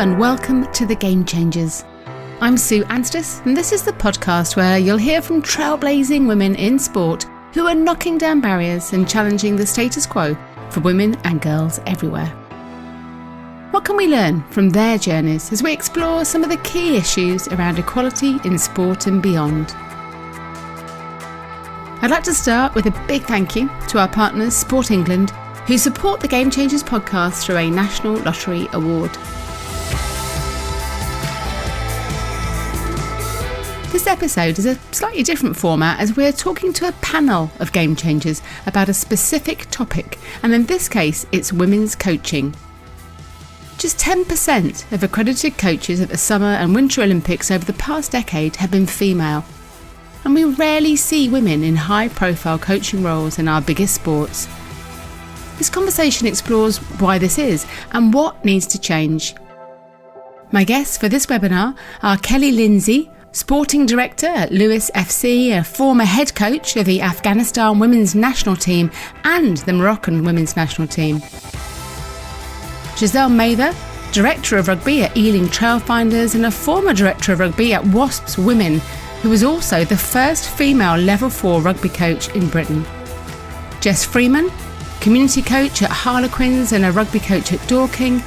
and welcome to The Game Changers. I'm Sue Anstis, and this is the podcast where you'll hear from trailblazing women in sport who are knocking down barriers and challenging the status quo for women and girls everywhere. What can we learn from their journeys as we explore some of the key issues around equality in sport and beyond? I'd like to start with a big thank you to our partners Sport England, who support the Game Changers podcast through a National Lottery Award. This episode is a slightly different format as we're talking to a panel of Game Changers about a specific topic, and in this case it's women's coaching. Just 10% of accredited coaches at the Summer and Winter Olympics over the past decade have been female, and we rarely see women in high-profile coaching roles in our biggest sports. This conversation explores why this is and what needs to change. My guests for this webinar are Kelly Lindsey, Sporting Director at Lewes FC, a former head coach of the Afghanistan women's national team and the Moroccan women's national team. Giselle Mather, Director of Rugby at Ealing Trailfinders and a former Director of Rugby at Wasps Women, who was also the first female Level 4 rugby coach in Britain. Jess Freeman, Community Coach at Harlequins and a rugby coach at Dorking.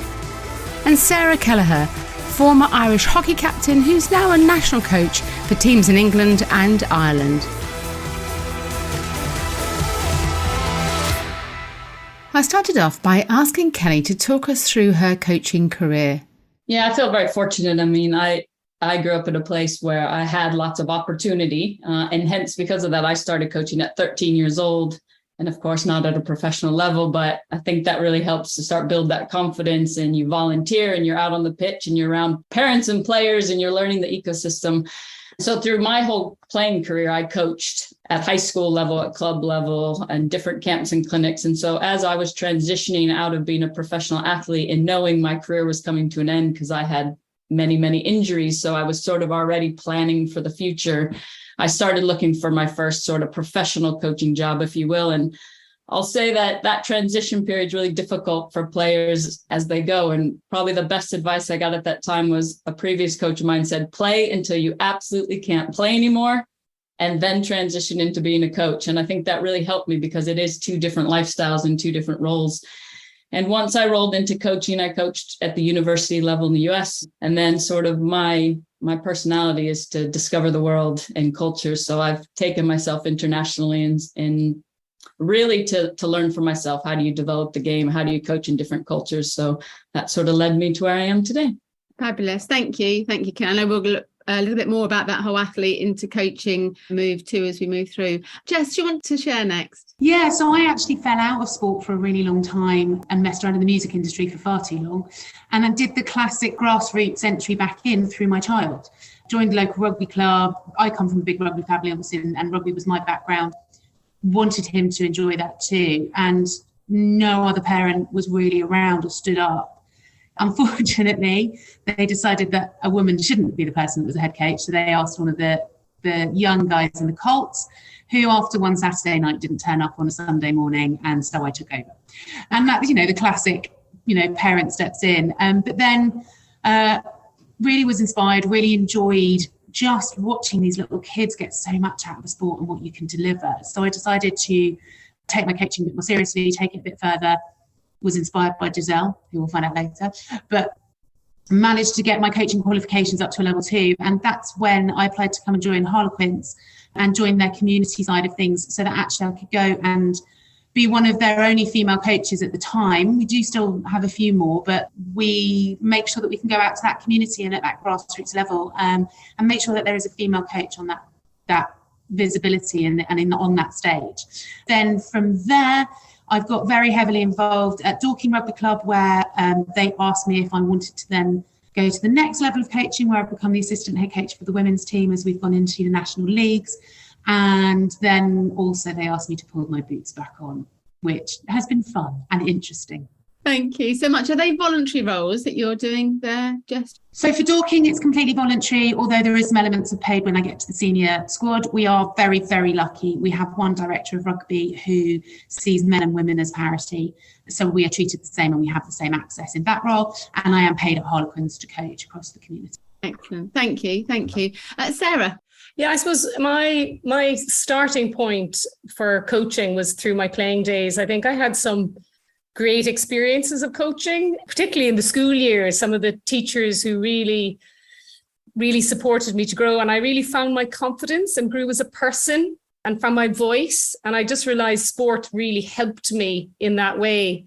And Sarah Kelleher, former Irish hockey captain who's now a national coach for teams in England and Ireland. I started off by asking Kelly to talk us through her coaching career. Yeah, I feel very fortunate. I mean, I grew up in a place where I had lots of opportunity, and hence because of that, I started coaching at 13 years old. And of course, not at a professional level, but I think that really helps to start build that confidence, and you volunteer and you're out on the pitch and you're around parents and players and you're learning the ecosystem. So through my whole playing career, I coached at high school level, at club level, and different camps and clinics. And so as I was transitioning out of being a professional athlete and knowing my career was coming to an end because I had many, many injuries, so I was sort of already planning for the future, I started looking for my first sort of professional coaching job, if you will. And I'll say that transition period is really difficult for players as they go. And probably the best advice I got at that time was a previous coach of mine said, play until you absolutely can't play anymore, and then transition into being a coach. And I think that really helped me because it is two different lifestyles and two different roles. And once I rolled into coaching, I coached at the university level in the US. And then sort of my personality is to discover the world and cultures. So I've taken myself internationally and really to learn for myself. How do you develop the game? How do you coach in different cultures? So that sort of led me to where I am today. Fabulous. Thank you. Thank you, Ken. I know we'll look a little bit more about that whole athlete into coaching move too as we move through. Jess, do you want to share next? Yeah, so I actually fell out of sport for a really long time and messed around in the music industry for far too long. And I did the classic grassroots entry back in through my child. Joined the local rugby club. I come from a big rugby family, obviously, and rugby was my background. Wanted him to enjoy that too. And no other parent was really around or stood up. Unfortunately, they decided that a woman shouldn't be the person that was the head coach. So they asked one of the young guys in the Colts, who after one Saturday night didn't turn up on a Sunday morning. And so I took over. And that, the classic, parent steps in. But then really was inspired, really enjoyed just watching these little kids get so much out of the sport and what you can deliver. So I decided to take my coaching a bit more seriously, take it a bit further. Was inspired by Giselle, who we'll find out later, but managed to get my coaching qualifications up to a level 2. And that's when I applied to come and join Harlequins and join their community side of things so that actually I could go and be one of their only female coaches at the time. We do still have a few more, but we make sure that we can go out to that community and at that grassroots level and make sure that there is a female coach on that visibility and on that stage. Then from there, I've got very heavily involved at Dorking Rugby Club, where they asked me if I wanted to then go to the next level of coaching, where I've become the assistant head coach for the women's team as we've gone into the national leagues. And then also they asked me to pull my boots back on, which has been fun and interesting. Thank you so much. Are they voluntary roles that you're doing there, Jess? So for Dorking, it's completely voluntary, although there is some elements of paid when I get to the senior squad. We are very, very lucky. We have one director of rugby who sees men and women as parity. So we are treated the same and we have the same access in that role. And I am paid at Harlequins to coach across the community. Excellent. Thank you. Thank you. Sarah? Yeah, I suppose my starting point for coaching was through my playing days. I think I had some great experiences of coaching, particularly in the school years, some of the teachers who really, really supported me to grow. And I really found my confidence and grew as a person and found my voice. And I just realized sport really helped me in that way.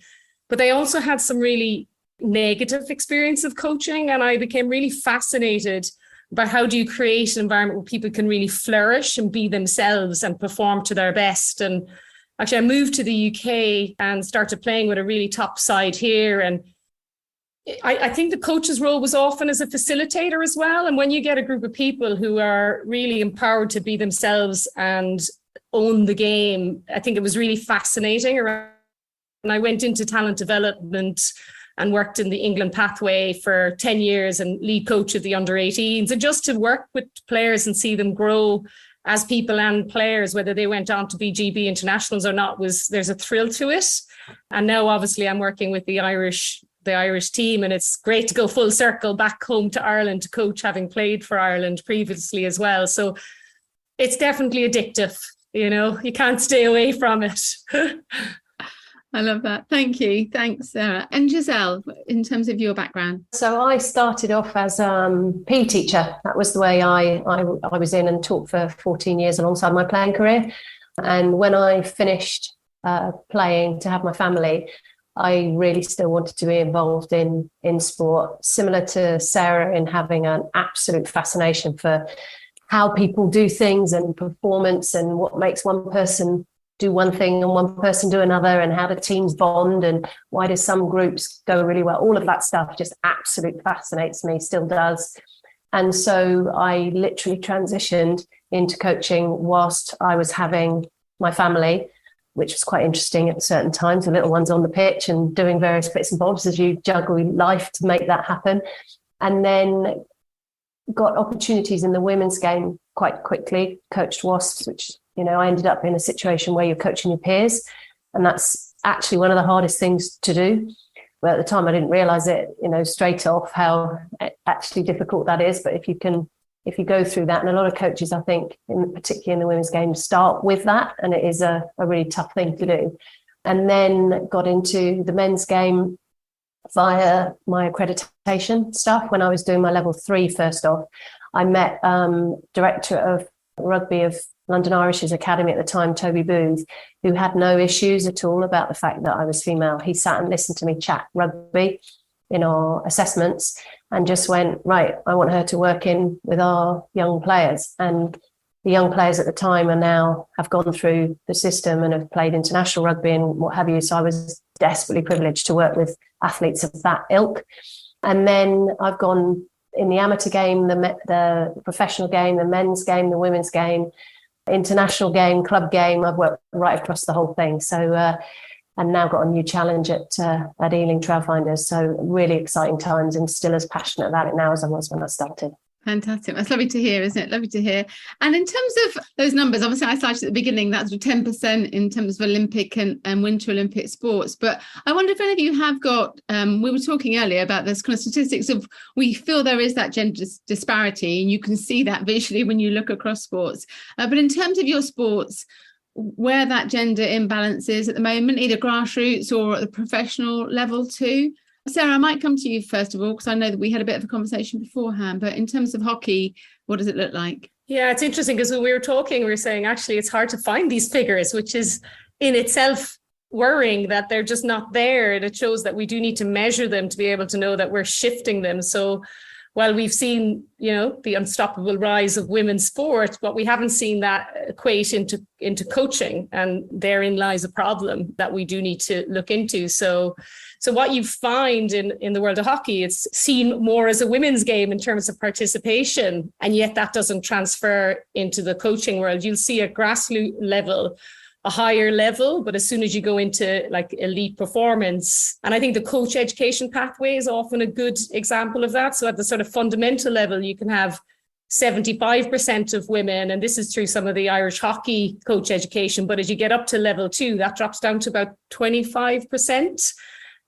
But I also had some really negative experience of coaching. And I became really fascinated by how do you create an environment where people can really flourish and be themselves and perform to their best. And actually, I moved to the UK and started playing with a really top side here. And I think the coach's role was often as a facilitator as well. And when you get a group of people who are really empowered to be themselves and own the game, I think it was really fascinating. And I went into talent development and worked in the England pathway for 10 years and lead coach of the under-18s. And just to work with players and see them grow as people and players, whether they went on to be GB internationals or not, there's a thrill to it. And now obviously I'm working with the Irish team, and it's great to go full circle back home to Ireland to coach, having played for Ireland previously as well. So it's definitely addictive, you can't stay away from it. I love that. Thank you. Thanks, Sarah. And Giselle, in terms of your background? So I started off as PE teacher. That was the way I was in and taught for 14 years alongside my playing career. And when I finished playing to have my family, I really still wanted to be involved in sport, similar to Sarah in having an absolute fascination for how people do things and performance and what makes one person do one thing and one person do another, and how the teams bond and why do some groups go really well. All of that stuff just absolutely fascinates me, still does. And so I literally transitioned into coaching whilst I was having my family, which was quite interesting at certain times. The little ones on the pitch and doing various bits and bobs as you juggle life to make that happen. And then got opportunities in the women's game quite quickly, coached Wasps, which I ended up in a situation where you're coaching your peers. And that's actually one of the hardest things to do. Well, at the time, I didn't realize it, straight off how actually difficult that is. But if you go through that, and a lot of coaches, I think, particularly in the women's game, start with that. And it is a really tough thing to do. And then got into the men's game via my accreditation stuff. When I was doing my level 3 first off, I met Director of Rugby of London Irish's Academy at the time, Toby Booth, who had no issues at all about the fact that I was female. He sat and listened to me chat rugby in our assessments and just went, right, I want her to work in with our young players. And the young players at the time have gone through the system and have played international rugby and what have you. So I was desperately privileged to work with athletes of that ilk. And then I've gone in the amateur game, the professional game, the men's game, the women's game, international game, club game. I've worked right across the whole thing. So, and now got a new challenge at Ealing Trailfinders. So really exciting times, and still as passionate about it now as I was when I started. Fantastic. That's lovely to hear, isn't it? Lovely to hear. And in terms of those numbers, obviously I cited at the beginning, that's 10% in terms of Olympic and Winter Olympic sports. But I wonder if any of you have got, we were talking earlier about this kind of statistics of, we feel there is that gender disparity, and you can see that visually when you look across sports. But in terms of your sports, where that gender imbalance is at the moment, either grassroots or at the professional level too. Sarah, I might come to you first of all, because I know that we had a bit of a conversation beforehand, but in terms of hockey, what does it look like? Yeah, it's interesting because when we were talking, we were saying actually it's hard to find these figures, which is in itself worrying that they're just not there. And it shows that we do need to measure them to be able to know that we're shifting them. So while we've seen, the unstoppable rise of women's sport, but we haven't seen that equate into coaching, and therein lies a problem that we do need to look into. So what you find in the world of hockey, it's seen more as a women's game in terms of participation, and yet that doesn't transfer into the coaching world. You'll see at grassroots level a higher level, but as soon as you go into like elite performance, and I think the coach education pathway is often a good example of that. So at the sort of fundamental level, you can have 75% of women, and this is through some of the Irish hockey coach education, but as you get up to level 2, that drops down to about 25%.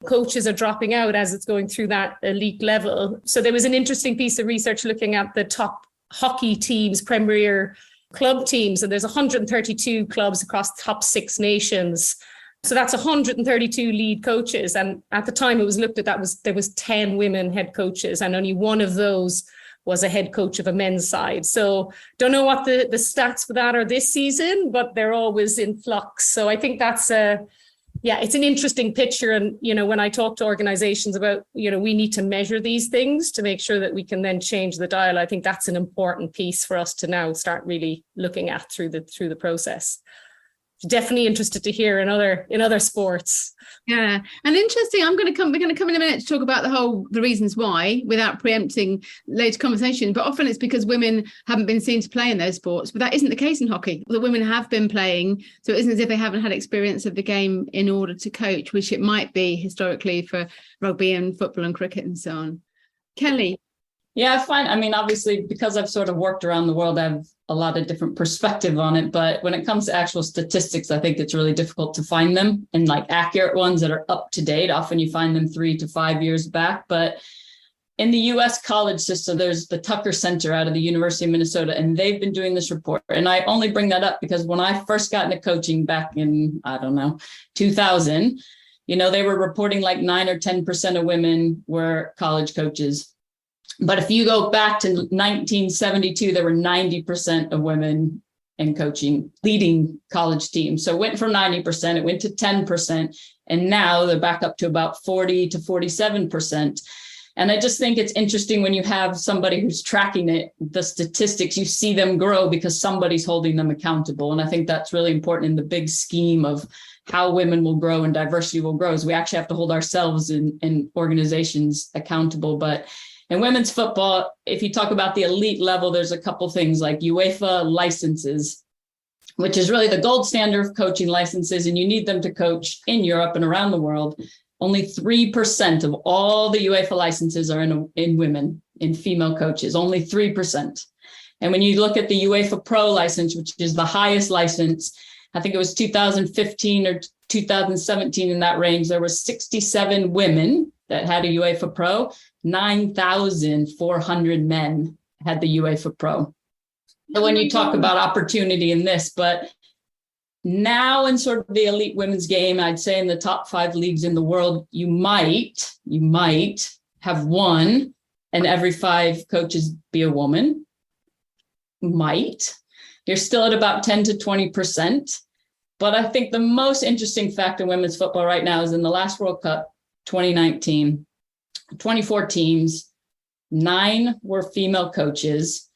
Coaches are dropping out as it's going through that elite level. So there was an interesting piece of research looking at the top hockey teams, premier club teams, and there's 132 clubs across the top 6 nations. So that's 132 lead coaches. And at the time it was looked at, there was 10 women head coaches, and only one of those was a head coach of a men's side. So don't know what the stats for that are this season, but they're always in flux. So I think that's it's an interesting picture. And, when I talk to organizations about, we need to measure these things to make sure that we can then change the dial. I think that's an important piece for us to now start really looking at through the process. Definitely interested to hear in other sports. Yeah, and interesting. We're going to come in a minute to talk about the reasons why, without preempting later conversation. But often it's because women haven't been seen to play in those sports. But that isn't the case in hockey. The women have been playing, so it isn't as if they haven't had experience of the game in order to coach, which it might be historically for rugby and football and cricket and so on. Kelly. Yeah, I find, obviously, because I've sort of worked around the world, I have a lot of different perspective on it. But when it comes to actual statistics, I think it's really difficult to find them, and like accurate ones that are up to date. Often you find them 3 to 5 years back. But in the US college system, there's the Tucker Center out of the University of Minnesota, and they've been doing this report. And I only bring that up because when I first got into coaching back in, 2000, they were reporting like 9 or 10% of women were college coaches. But if you go back to 1972, there were 90% of women in coaching, leading college teams. So it went from 90%, it went to 10%, and now they're back up to about 40 to 47%. And I just think it's interesting when you have somebody who's tracking it, the statistics, you see them grow because somebody's holding them accountable. And I think that's really important in the big scheme of how women will grow and diversity will grow, is we actually have to hold ourselves in organizations accountable. But in women's football, if you talk about the elite level, there's a couple things like UEFA licenses, which is really the gold standard of coaching licenses, and you need them to coach in Europe and around the world. Only 3% of all the UEFA licenses are in women, in female coaches, only 3%. And when you look at the UEFA Pro license, which is the highest license, I think it was 2015 or 2017 in that range, there were 67 women that had a UEFA Pro. 9,400 men had the UEFA Pro. So when you talk about opportunity in this, but now in sort of the elite women's game, I'd say in the top 5 leagues in the world, you might have one and every 5 coaches be a woman. Might. You're still at about 10 to 20%. But I think the most interesting fact in women's football right now is in the last World Cup, 2019, 24 teams, 9 were female coaches.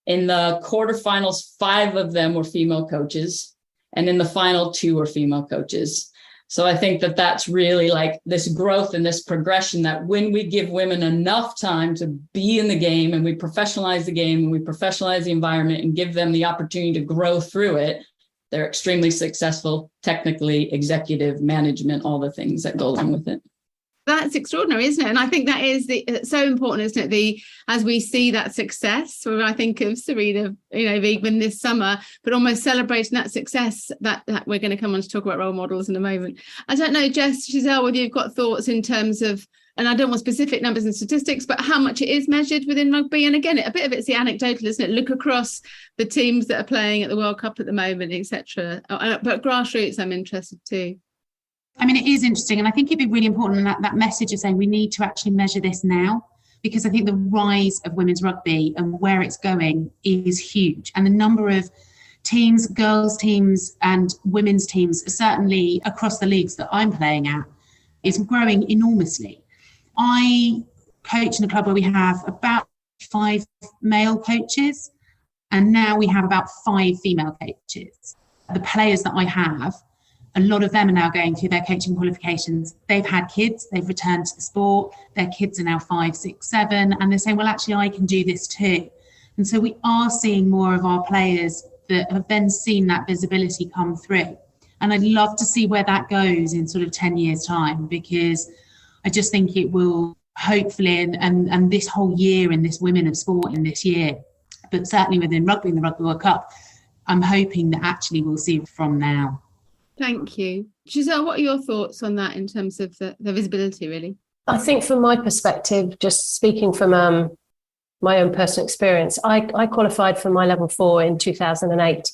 In the quarterfinals, 5 of them were female coaches. And in the final, 2 were female coaches. So I think that that's really like this growth and this progression, that when we give women enough time to be in the game and we professionalize the game and we professionalize the environment and give them the opportunity to grow through it, they're extremely successful, technically, executive, management, all the things that go along with it. That's extraordinary, isn't it? And I think that is so important, isn't it? As we see that success, when I think of Serena, Wiegman this summer, but almost celebrating that success that we're going to come on to talk about role models in a moment. I don't know, Jess, Giselle, whether you've got thoughts in terms of, and I don't want specific numbers and statistics, but how much it is measured within rugby. And again, a bit of it's the anecdotal, isn't it? Look across the teams that are playing at the World Cup at the moment, etc. But grassroots, I'm interested too. It is interesting. And I think it'd be really important that message of saying we need to actually measure this now, because I think the rise of women's rugby and where it's going is huge. And the number of teams, girls teams and women's teams, certainly across the leagues that I'm playing at, is growing enormously. I coach in a club where we have about 5 male coaches, and now we have about 5 female coaches. The players that I have, a lot of them are now going through their coaching qualifications. They've had kids, they've returned to the sport, their kids are now 5, 6, 7, and they're saying, well, actually, I can do this too. And so we are seeing more of our players that have then seen that visibility come through. And I'd love to see where that goes in sort of 10 years' time, because I just think it will hopefully, and this whole year in this Women of Sport in this year, but certainly within rugby and the Rugby World Cup, I'm hoping that actually we'll see from now. Thank you. Giselle, what are your thoughts on that in terms of the visibility, really? I think from my perspective, just speaking from my own personal experience, I qualified for my level 4 in 2008.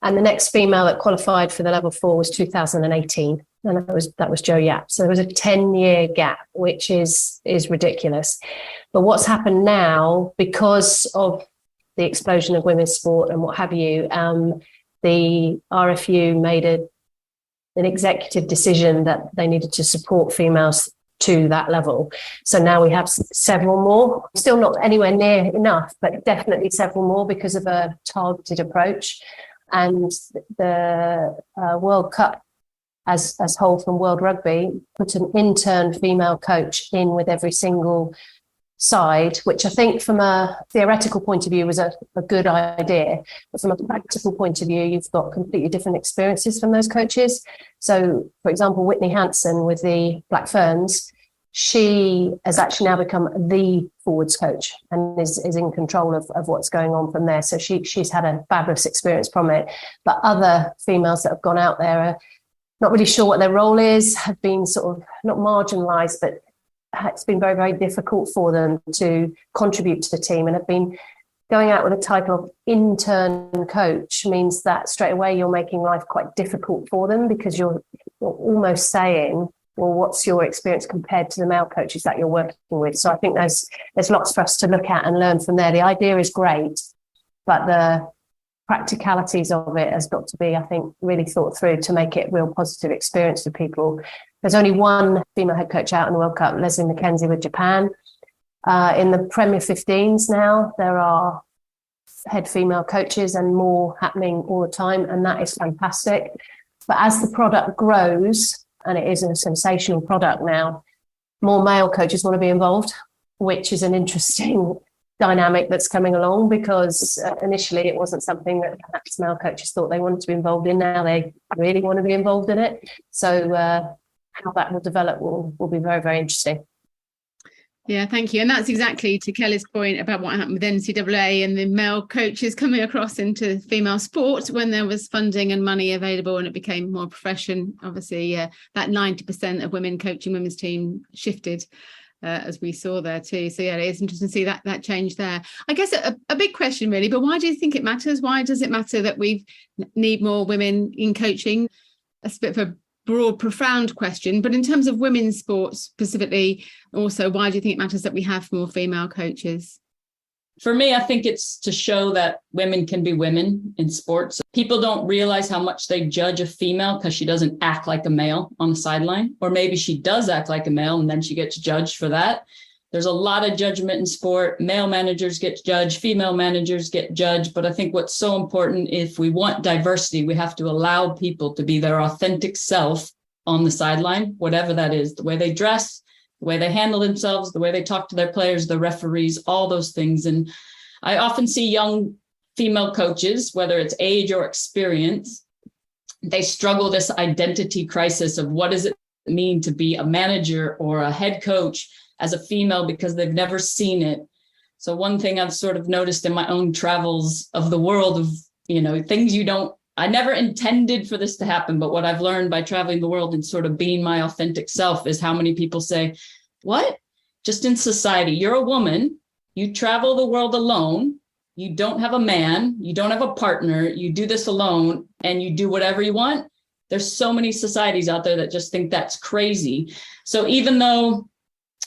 And the next female that qualified for the level 4 was 2018. And that was Jo Yap. So there was a 10-year gap, which is ridiculous. But what's happened now, because of the explosion of women's sport and what have you, the RFU made an executive decision that they needed to support females to that level. So now we have several more, still not anywhere near enough, but definitely several more because of a targeted approach. And the World Cup as whole from World Rugby put an intern female coach in with every single side, which I think from a theoretical point of view was a good idea. But from a practical point of view, you've got completely different experiences from those coaches. So, for example, Whitney Hansen with the Black Ferns, she has actually now become the forwards coach and is in control of what's going on from there. So she's had a fabulous experience from it. But other females that have gone out there are not really sure what their role is, have been sort of not marginalised, but it's been very, very difficult for them to contribute to the team, and have been going out with a title of intern coach means that straight away you're making life quite difficult for them, because you're almost saying, well, what's your experience compared to the male coaches that you're working with? So I think there's lots for us to look at and learn from there. The idea is great, but the practicalities of it has got to be, I think, really thought through to make it a real positive experience for people. There's only one female head coach out in the World Cup, Leslie McKenzie with Japan. In the Premier 15s now, there are head female coaches and more happening all the time, and that is fantastic. But as the product grows, and it is a sensational product now, more male coaches want to be involved, which is an interesting dynamic that's coming along, because initially it wasn't something that perhaps male coaches thought they wanted to be involved in. Now they really want to be involved in it. So how that will develop will be very, very interesting. Yeah, thank you. And that's exactly to Kelly's point about what happened with NCAA and the male coaches coming across into female sport when there was funding and money available and it became more profession. Obviously, that 90% of women coaching women's team shifted, as we saw there too. So yeah, it is interesting to see that change there. I guess a big question really, but why do you think it matters? Why does it matter that we need more women in coaching? That's a bit of a broad, profound question, but in terms of women's sports specifically, also, why do you think it matters that we have more female coaches? For me, I think it's to show that women can be women in sports. People don't realize how much they judge a female because she doesn't act like a male on the sideline, or maybe she does act like a male and then she gets judged for that. There's a lot of judgment in sport. Male managers get judged, female managers get judged. But I think what's so important, if we want diversity, we have to allow people to be their authentic self on the sideline, whatever that is, the way they dress, the way they handle themselves, the way they talk to their players, the referees, all those things. And I often see young female coaches, whether it's age or experience, they struggle this identity crisis of what does it mean to be a manager or a head coach as a female, because they've never seen it. So one thing I've sort of noticed in my own travels of the world of, things I never intended for this to happen, but what I've learned by traveling the world and sort of being my authentic self is how many people say, what? Just in society, you're a woman, you travel the world alone, you don't have a man, you don't have a partner, you do this alone and you do whatever you want. There's so many societies out there that just think that's crazy. So even though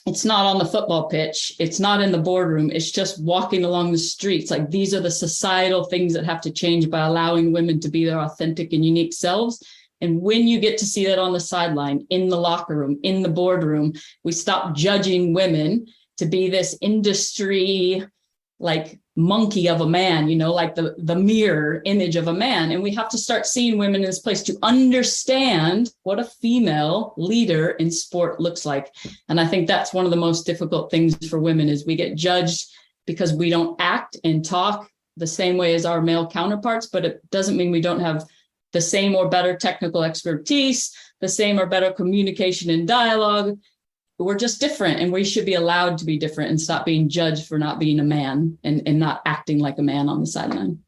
it's not on the football pitch, it's not in the boardroom, it's just walking along the streets. Like, these are the societal things that have to change by allowing women to be their authentic and unique selves. And when you get to see that on the sideline, in the locker room, in the boardroom, we stop judging women to be this industry like monkey of a man, like the mirror image of a man. And we have to start seeing women in this place to understand what a female leader in sport looks like. And I think that's one of the most difficult things for women, is we get judged because we don't act and talk the same way as our male counterparts, but it doesn't mean we don't have the same or better technical expertise, the same or better communication and dialogue. We're just different, and we should be allowed to be different and stop being judged for not being a man and not acting like a man on the sideline.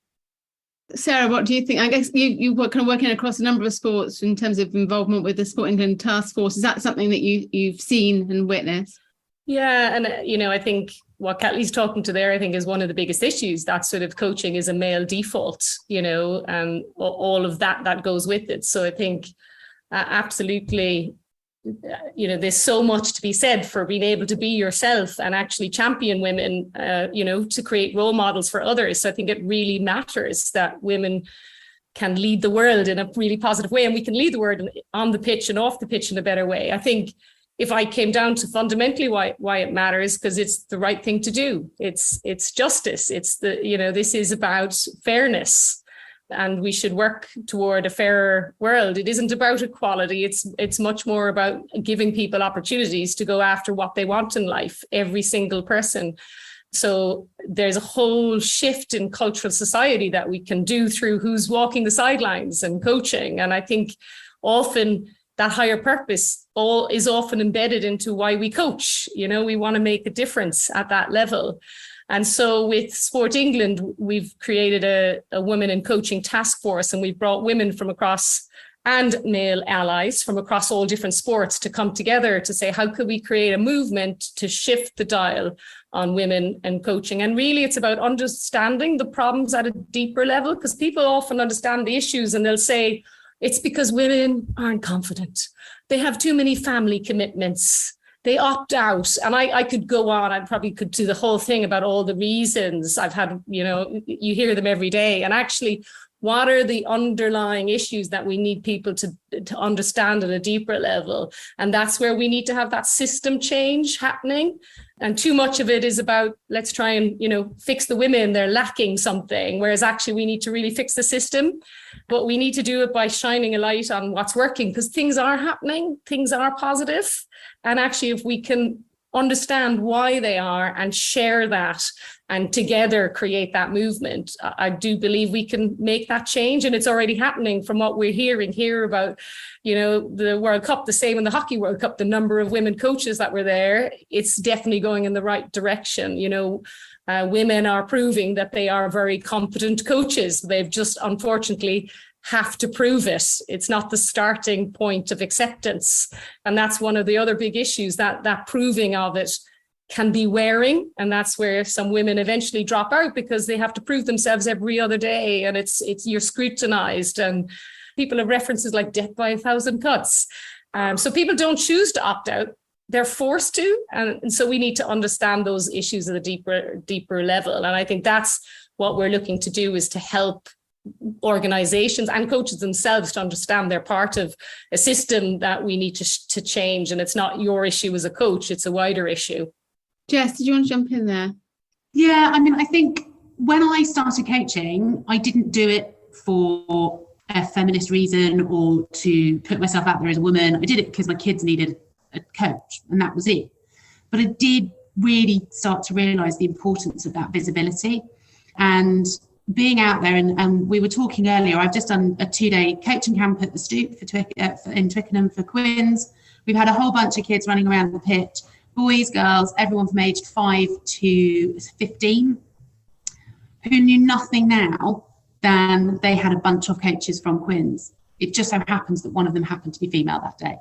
Sarah, what do you think? I guess you were kind of working across a number of sports in terms of involvement with the Sport England task force. Is that something that you've seen and witnessed? Yeah, and I think what Catley's talking to there, I think, is one of the biggest issues. That sort of coaching is a male default, and all of that goes with it. So I think absolutely, there's so much to be said for being able to be yourself and actually champion women, to create role models for others. So I think it really matters that women can lead the world in a really positive way, and we can lead the world on the pitch and off the pitch in a better way. I think if I came down to fundamentally why it matters, because it's the right thing to do. It's justice. It's this is about fairness. And we should work toward a fairer world. It isn't about equality. It's much more about giving people opportunities to go after what they want in life, every single person. So there's a whole shift in cultural society that we can do through who's walking the sidelines and coaching. And I think often that higher purpose is often embedded into why we coach. We want to make a difference at that level. And so with Sport England, we've created a women in coaching task force, and we've brought women from across and male allies from across all different sports to come together to say, how could we create a movement to shift the dial on women and coaching? And really, it's about understanding the problems at a deeper level, because people often understand the issues and they'll say, it's because women aren't confident. They have too many family commitments. They opt out. And I could go on. I probably could do the whole thing about all the reasons. I've had, you hear them every day. And actually, what are the underlying issues that we need people to understand at a deeper level? And that's where we need to have that system change happening. And too much of it is about, let's try and, fix the women. They're lacking something. Whereas actually we need to really fix the system. But we need to do it by shining a light on what's working, because things are happening. Things are positive. And actually, if we can understand why they are and share that and together create that movement, I do believe we can make that change. And it's already happening from what we're hearing here about, the World Cup, the same in the Hockey World Cup, the number of women coaches that were there. It's definitely going in the right direction. Women are proving that they are very competent coaches. They've just unfortunately have to prove it. It's not the starting point of acceptance. And that's one of the other big issues, that proving of it can be wearing. And that's where some women eventually drop out, because they have to prove themselves every other day. And you're scrutinized, and people have references like death by 1,000 cuts. So people don't choose to opt out. They're forced to. And so we need to understand those issues at a deeper level. And I think that's what we're looking to do, is to help organizations and coaches themselves to understand they're part of a system that we need to change. And it's not your issue as a coach, it's a wider issue. Jess, did you want to jump in there? Yeah, I think when I started coaching, I didn't do it for a feminist reason or to put myself out there as a woman. I did it because my kids needed a coach, and that was it. But I did really start to realise the importance of that visibility and being out there. And we were talking earlier, I've just done a 2-day coaching camp at the Stoop in Twickenham for Quins. We've had a whole bunch of kids running around the pitch, boys, girls, everyone from aged 5 to 15, who knew nothing now than they had a bunch of coaches from Quins. It just so happens that one of them happened to be female that day.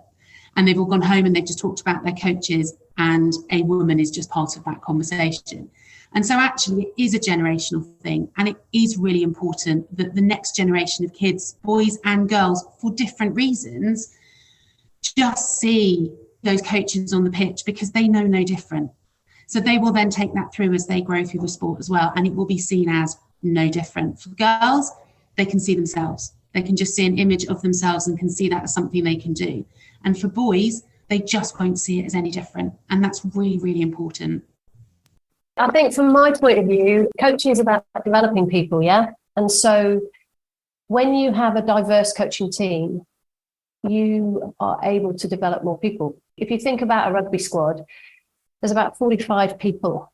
And they've all gone home and they've just talked about their coaches, and a woman is just part of that conversation. And so actually it is a generational thing, and it is really important that the next generation of kids, boys and girls, for different reasons, just see those coaches on the pitch, because they know no different. So they will then take that through as they grow through the sport as well, and it will be seen as no different. For girls, they can see themselves. They can just see an image of themselves and can see that as something they can do. And for boys, they just won't see it as any different. And that's really, really important. I think from my point of view, coaching is about developing people, yeah? And so when you have a diverse coaching team, you are able to develop more people. If you think about a rugby squad, there's about 45 people,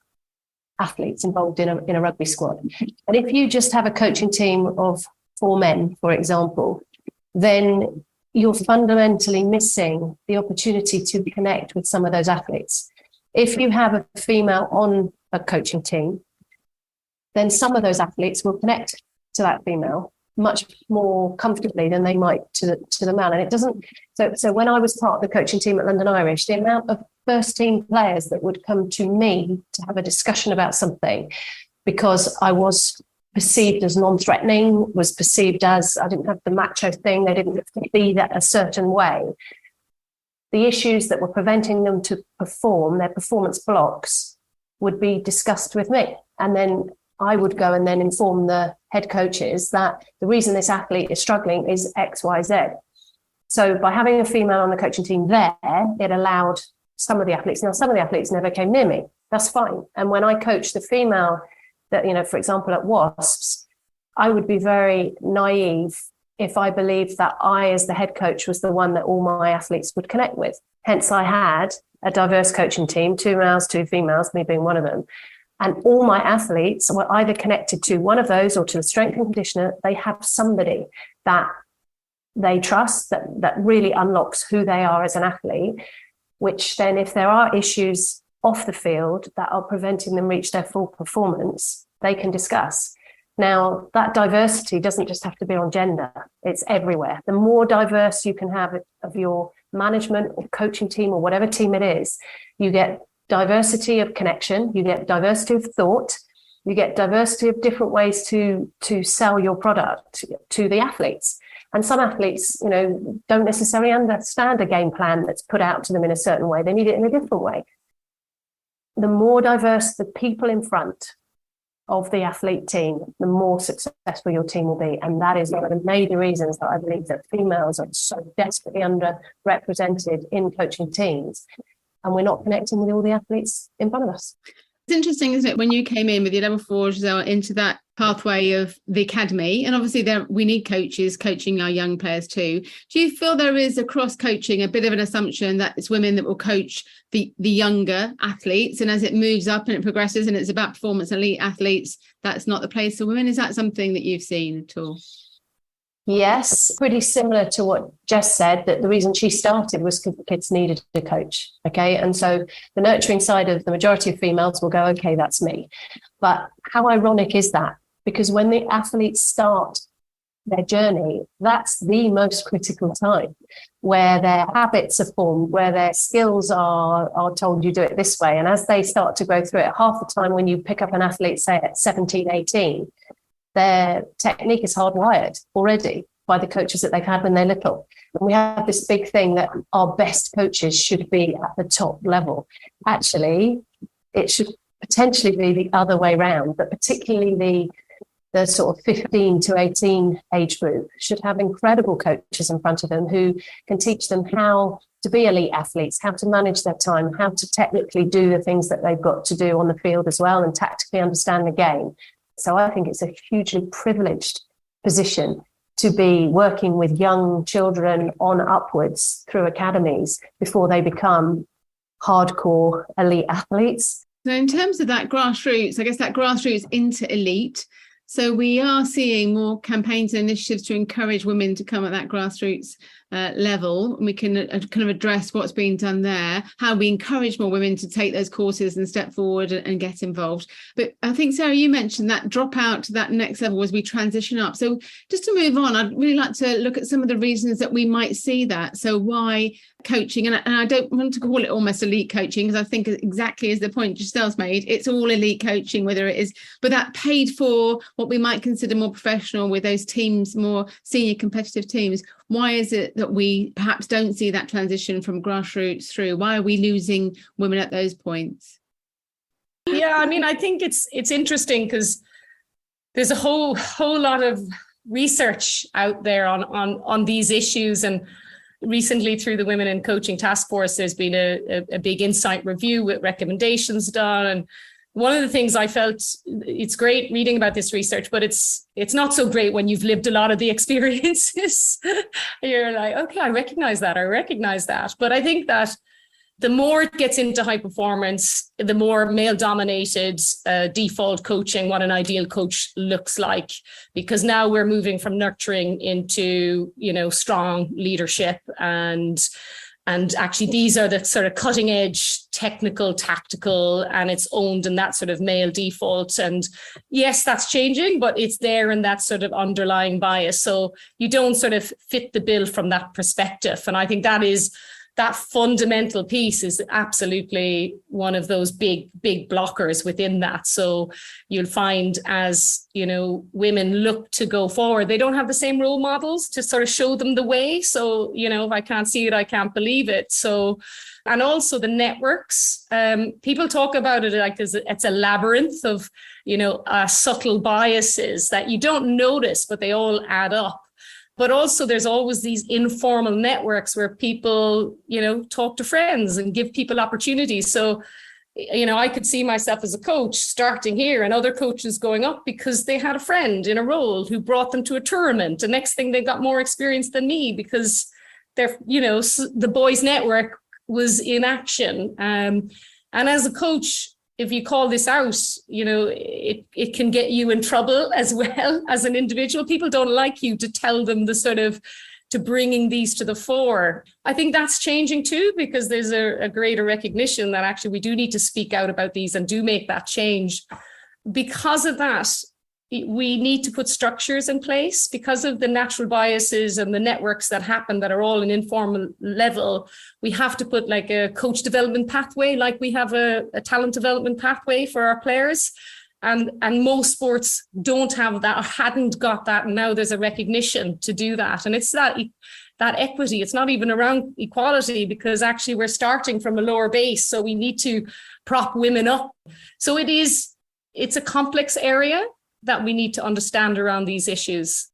athletes involved in a rugby squad. And if you just have a coaching team of 4 men, for example, then you're fundamentally missing the opportunity to connect with some of those athletes. If you have a female on a coaching team, then some of those athletes will connect to that female much more comfortably than they might to the man. And it doesn't, so when I was part of the coaching team at London Irish, the amount of first team players that would come to me to have a discussion about something because I was perceived as non-threatening, was perceived as I didn't have the macho thing, they didn't have to be that a certain way. The issues that were preventing them to perform, their performance blocks, would be discussed with me. And then I would go and then inform the head coaches that the reason this athlete is struggling is X, Y, Z. So by having a female on the coaching team there, it allowed some of the athletes, now some of the athletes never came near me, that's fine. And when I coached the female, that, you know, for example, at Wasps, I would be very naive if I believed that I, as the head coach, was the one that all my athletes would connect with. Hence, I had a diverse coaching team, 2 males, 2 females, me being one of them. And all my athletes were either connected to one of those or to a strength and conditioner. They have somebody that they trust, that really unlocks who they are as an athlete, which then if there are issues off the field that are preventing them reach their full performance, they can discuss. Now, that diversity doesn't just have to be on gender, it's everywhere. The more diverse you can have of your management or coaching team or whatever team it is, you get diversity of connection, you get diversity of thought, you get diversity of different ways to sell your product to the athletes. And some athletes, you know, don't necessarily understand a game plan that's put out to them in a certain way. They need it in a different way. The more diverse the people in front of the athlete team, the more successful your team will be. And that is one of the major reasons that I believe that females are so desperately underrepresented in coaching teams. And we're not connecting with all the athletes in front of us. It's interesting, isn't it, when you came in with your level 4, Giselle, into that pathway of the academy, and obviously we need coaches coaching our young players too. Do you feel there is across coaching a bit of an assumption that it's women that will coach the younger athletes, and as it moves up and it progresses and it's about performance elite athletes, that's not the place for women? Is that something that you've seen at all? Yes, pretty similar to what Jess said, that the reason she started was because the kids needed a coach. Okay. And so the nurturing side of the majority of females will go, okay, that's me. But how ironic is that? Because when the athletes start their journey, that's the most critical time where their habits are formed, where their skills are told you do it this way. And as they start to go through it, half the time when you pick up an athlete, say at 17, 18, their technique is hardwired already by the coaches that they've had when they're little. And we have this big thing that our best coaches should be at the top level. Actually, it should potentially be the other way around, but particularly the sort of 15 to 18 age group should have incredible coaches in front of them who can teach them how to be elite athletes, how to manage their time, how to technically do the things that they've got to do on the field as well, and tactically understand the game. So I think it's a hugely privileged position to be working with young children on upwards through academies before they become hardcore elite athletes. So in terms of that grassroots, I guess that grassroots into elite, so we are seeing more campaigns and initiatives to encourage women to come at that grassroots level. And we can kind of address what's being done there, how we encourage more women to take those courses and step forward and get involved. But I think, Sarah, you mentioned that drop out to that next level as we transition up. So just to move on, I'd really like to look at some of the reasons that we might see that. So why coaching, and I don't want to call it almost elite coaching, because I think exactly as the point Giselle's made, it's all elite coaching, whether it is, but that paid for what we might consider more professional with those teams, more senior competitive teams. Why is it that we perhaps don't see that transition from grassroots through? Why are we losing women at those points? Yeah, I mean, I think it's interesting because there's a whole lot of research out there on these issues. And recently through the Women in Coaching Task Force, there's been a big insight review with recommendations done. And one of the things I felt, it's great reading about this research, but it's not so great when you've lived a lot of the experiences. You're like, okay, I recognize that. But I think that the more it gets into high performance, the more male dominated default coaching, what an ideal coach looks like, because now we're moving from nurturing into, strong leadership, and actually these are the sort of cutting edge, technical, tactical, and it's owned in that sort of male default. And yes, that's changing, but it's there in that sort of underlying bias. So you don't sort of fit the bill from that perspective. And I think that fundamental piece is absolutely one of those big blockers within that. So you'll find as, women look to go forward, they don't have the same role models to sort of show them the way. So, if I can't see it, I can't believe it. So, and also the networks, people talk about it like it's a labyrinth of, subtle biases that you don't notice, but they all add up. But also there's always these informal networks where people, talk to friends and give people opportunities. So, I could see myself as a coach starting here and other coaches going up because they had a friend in a role who brought them to a tournament. The next thing they got more experience than me because they're, the boys' network was in action. And as a coach, if you call this out, it can get you in trouble as well as an individual. People don't like you to tell them to bringing these to the fore. I think that's changing too, because there's a greater recognition that actually we do need to speak out about these and do make that change. Because of that, we need to put structures in place because of the natural biases and the networks that happen that are all an informal level. We have to put like a coach development pathway, like we have a talent development pathway for our players. And most sports don't have that or hadn't got that. And now there's a recognition to do that. And it's that equity. It's not even around equality because actually we're starting from a lower base. So we need to prop women up. So it's a complex area that we need to understand around these issues.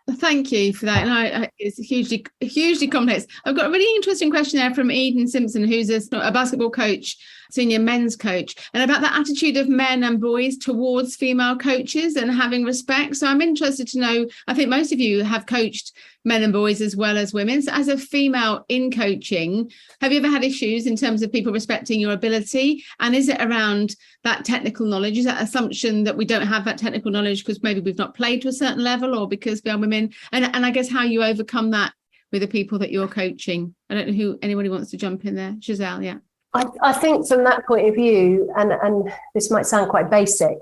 Thank you for that. And it's hugely complex. I've got a really interesting question there from Eden Simpson, who's a basketball coach, senior men's coach, and about the attitude of men and boys towards female coaches and having respect. So I'm interested to know, I think most of you have coached men and boys as well as women. So as a female in coaching, have you ever had issues in terms of people respecting your ability? And is it around that technical knowledge? Is that assumption that we don't have that technical knowledge because maybe we've not played to a certain level or because we are women? And I guess how you overcome that with the people that you're coaching. I don't know who anybody wants to jump in there. Giselle, yeah. I think from that point of view, and this might sound quite basic,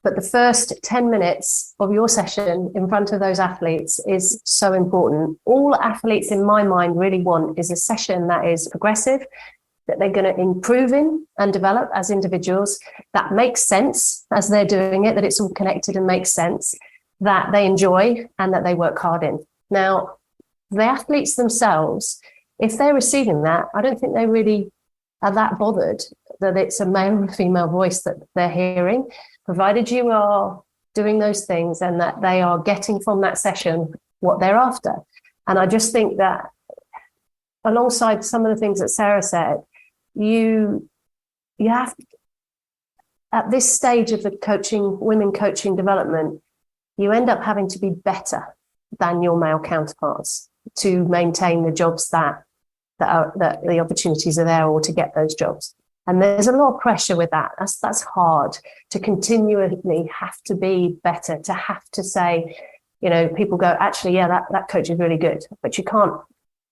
but the first 10 minutes of your session in front of those athletes is so important. All athletes in my mind really want is a session that is progressive, that they're going to improve in and develop as individuals, that makes sense as they're doing it, that it's all connected and makes sense, that they enjoy and that they work hard in. Now, the athletes themselves, if they're receiving that, I don't think they really are that bothered that it's a male or female voice that they're hearing, provided you are doing those things and that they are getting from that session what they're after. And I just think that alongside some of the things that Sarah said, you have, at this stage of the women coaching development, you end up having to be better than your male counterparts to maintain the jobs that the opportunities are there or to get those jobs. And there's a lot of pressure with that. That's hard to continually have to be better, to have to say, people go, actually, yeah, that coach is really good, but you can't,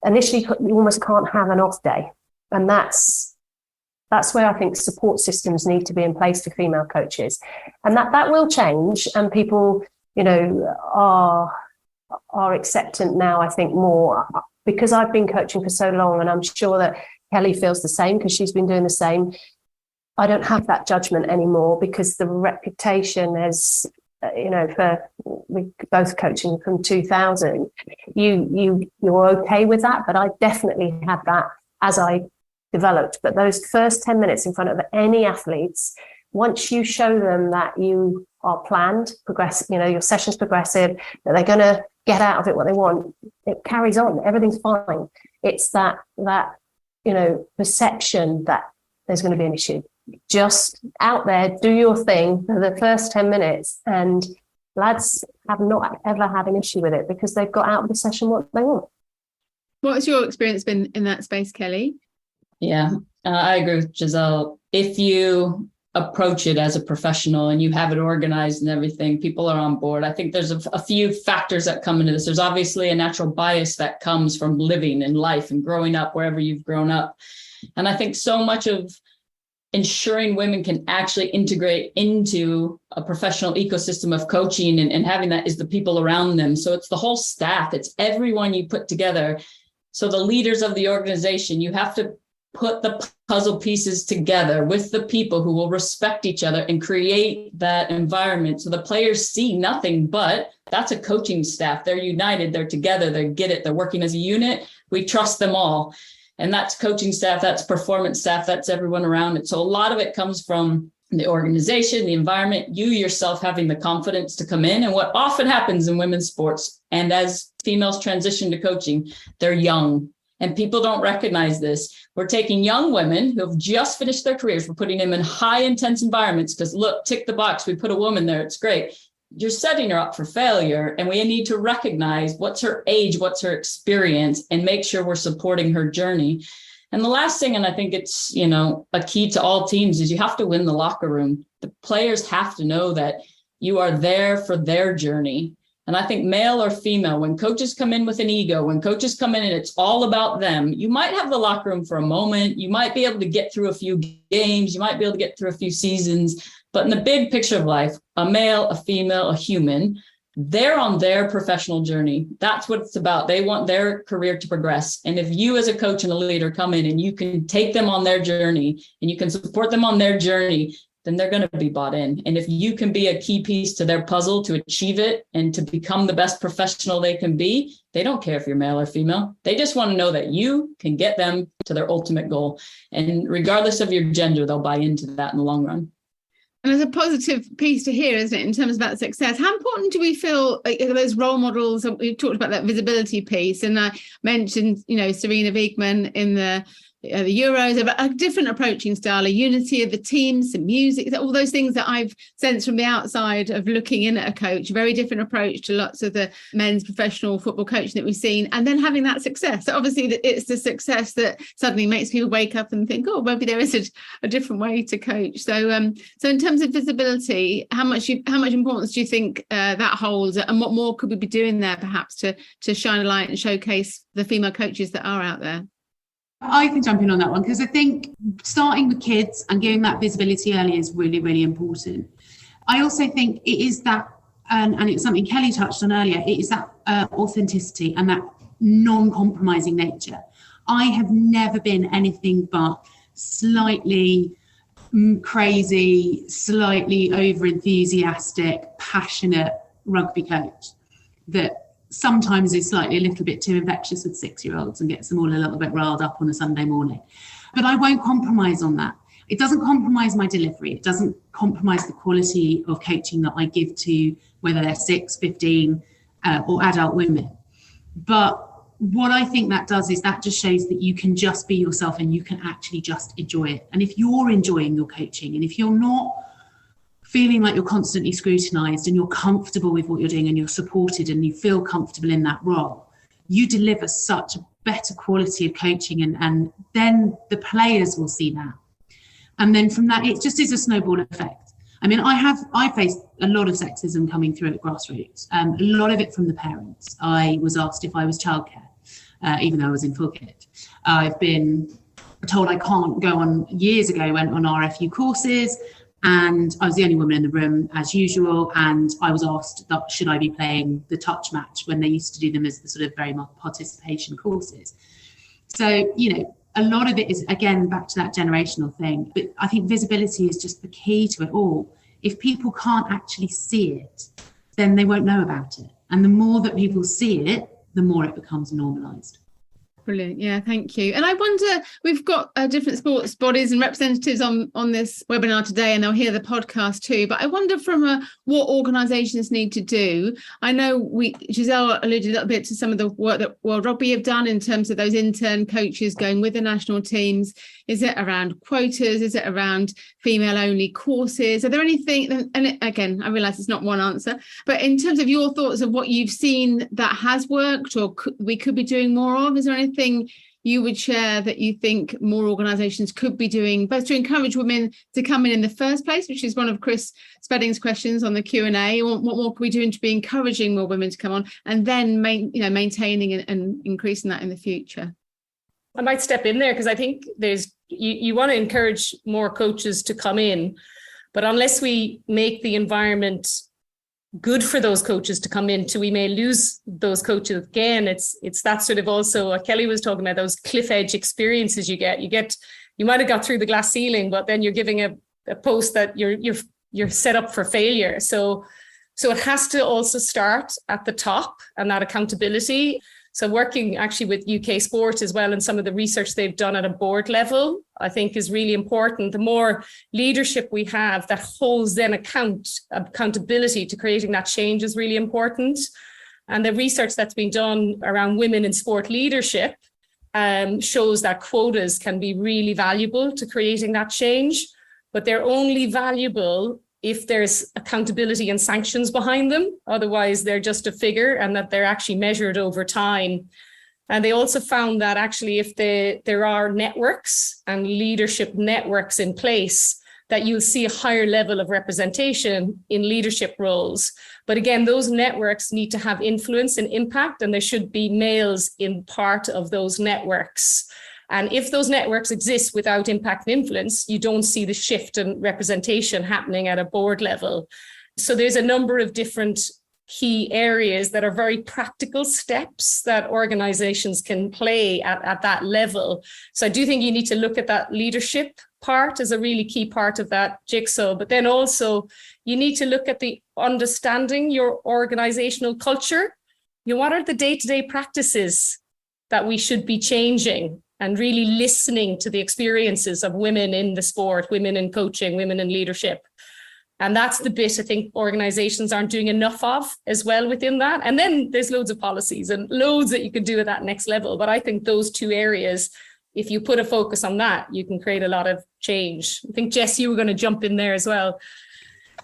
initially, you almost can't have an off day. And that's where I think support systems need to be in place for female coaches. And that will change. And people, are acceptant now, I think, more, because I've been coaching for so long, and I'm sure that Kelly feels the same because she's been doing the same. I don't have that judgment anymore because the reputation is, for we both coaching from 2000, you're okay with that, but I definitely had that as I developed. But those first 10 minutes in front of any athletes, once you show them that you are planned, progressive, your session's progressive, that they're going to get out of it what they want, it carries on. Everything's fine. It's that perception that there's going to be an issue. Just out there, do your thing for the first 10 minutes. And lads have not ever had an issue with it because they've got out of the session what they want. What has your experience been in that space, Kelly? Yeah, I agree with Giselle. If you approach it as a professional and you have it organized and everything, people are on board. I think there's a few factors that come into this. There's obviously a natural bias that comes from living in life and growing up wherever you've grown up. And I think so much of ensuring women can actually integrate into a professional ecosystem of coaching and having that is the people around them. So it's the whole staff, it's everyone you put together. So the leaders of the organization, you have to put the puzzle pieces together with the people who will respect each other and create that environment. So the players see nothing but that's a coaching staff. They're united, they're together, they get it, they're working as a unit. We trust them all. And that's coaching staff, that's performance staff, that's everyone around it. So a lot of it comes from the organization, the environment, you yourself having the confidence to come in. And what often happens in women's sports, and as females transition to coaching, they're young. And people don't recognize this. We're taking young women who have just finished their careers, we're putting them in high intense environments because look, tick the box, we put a woman there, it's great. You're setting her up for failure, and we need to recognize what's her age, what's her experience, and make sure we're supporting her journey. And the last thing, and I think it's, a key to all teams, is you have to win the locker room. The players have to know that you are there for their journey. And I think male or female, when coaches come in with an ego, when coaches come in and it's all about them, you might have the locker room for a moment. You might be able to get through a few games. You might be able to get through a few seasons. But in the big picture of life, a male, a female, a human, they're on their professional journey. That's what it's about. They want their career to progress. And if you as a coach and a leader come in and you can take them on their journey and you can support them on their journey, then they're going to be bought in. And if you can be a key piece to their puzzle to achieve it and to become the best professional they can be, they don't care if you're male or female. They just want to know that you can get them to their ultimate goal. And regardless of your gender, they'll buy into that in the long run. And it's a positive piece to hear, isn't it, in terms of that success? How important do we feel those role models? We've talked about that visibility piece, and I mentioned, Serena Wiegmann in the Euros, a different approaching style, a unity of the teams, some music, all those things that I've sensed from the outside of looking in at a coach, very different approach to lots of the men's professional football coaching that we've seen, and then having that success. So obviously it's the success that suddenly makes people wake up and think, oh, maybe there is a different way to coach. So in terms of visibility, how much importance do you think that holds, and what more could we be doing there perhaps to shine a light and showcase the female coaches that are out there? I can jump in on that one, because I think starting with kids and giving that visibility early is really, really important. I also think it is that, and it's something Kelly touched on earlier, it is that authenticity and that non-compromising nature. I have never been anything but slightly crazy, slightly over-enthusiastic, passionate rugby coach that sometimes is slightly a little bit too infectious with 6-year-olds and gets them all a little bit riled up on a Sunday morning. But I won't compromise on that. It doesn't compromise my delivery. It doesn't compromise the quality of coaching that I give to whether they're 6, 15 or adult women. But what I think that does is that just shows that you can just be yourself and you can actually just enjoy it. And if you're enjoying your coaching, and if you're not feeling like you're constantly scrutinized and you're comfortable with what you're doing and you're supported and you feel comfortable in that role, you deliver such a better quality of coaching, and then the players will see that. And then from that, it just is a snowball effect. I mean, I faced a lot of sexism coming through at grassroots, a lot of it from the parents. I was asked if I was childcare, even though I was in full kit. I've been told I can't go on. Years ago, I went on RFU courses, and I was the only woman in the room as usual. And I was asked that should I be playing the touch match when they used to do them as the sort of very much participation courses. So, a lot of it is, again, back to that generational thing. But I think visibility is just the key to it all. If people can't actually see it, then they won't know about it. And the more that people see it, the more it becomes normalised. Brilliant. Yeah, thank you. And I wonder, we've got different sports bodies and representatives on this webinar today, and they'll hear the podcast too. But I wonder from what organisations need to do. I know Giselle alluded a little bit to some of the work that World Rugby have done in terms of those intern coaches going with the national teams. Is it around quotas? Is it around female-only courses? Are there anything, and again, I realise it's not one answer, but in terms of your thoughts of what you've seen that has worked or we could be doing more of, is there anything you would share that you think more organisations could be doing, both to encourage women to come in the first place, which is one of Chris Spedding's questions on the Q&A. What more can we do to be encouraging more women to come on, and then maintaining and increasing that in the future? I might step in there because I think you want to encourage more coaches to come in, but unless we make the environment good for those coaches to come into, we may lose those coaches again. It's that sort of also what Kelly was talking about, those cliff edge experiences you might have got through the glass ceiling, but then you're giving a post that you're set up for failure. So it has to also start at the top, and that accountability. So working actually with UK Sport as well, and some of the research they've done at a board level, I think is really important. The more leadership we have that holds then accountability to creating that change is really important. And the research that's been done around women in sport leadership shows that quotas can be really valuable to creating that change, but they're only valuable if there's accountability and sanctions behind them. Otherwise, they're just a figure, and that they're actually measured over time. And they also found that actually if there are networks and leadership networks in place, that you'll see a higher level of representation in leadership roles. But again, those networks need to have influence and impact, and there should be males in part of those networks. And if those networks exist without impact and influence, you don't see the shift in representation happening at a board level. So there's a number of different key areas that are very practical steps that organizations can play at that level. So I do think you need to look at that leadership part as a really key part of that jigsaw. But then also you need to look at the understanding your organizational culture. What are the day-to-day practices that we should be changing? And really listening to the experiences of women in the sport, women in coaching, women in leadership. And that's the bit I think organizations aren't doing enough of as well within that. And then there's loads of policies and loads that you could do at that next level. But I think those two areas, if you put a focus on that, you can create a lot of change. I think, Jess, you were going to jump in there as well.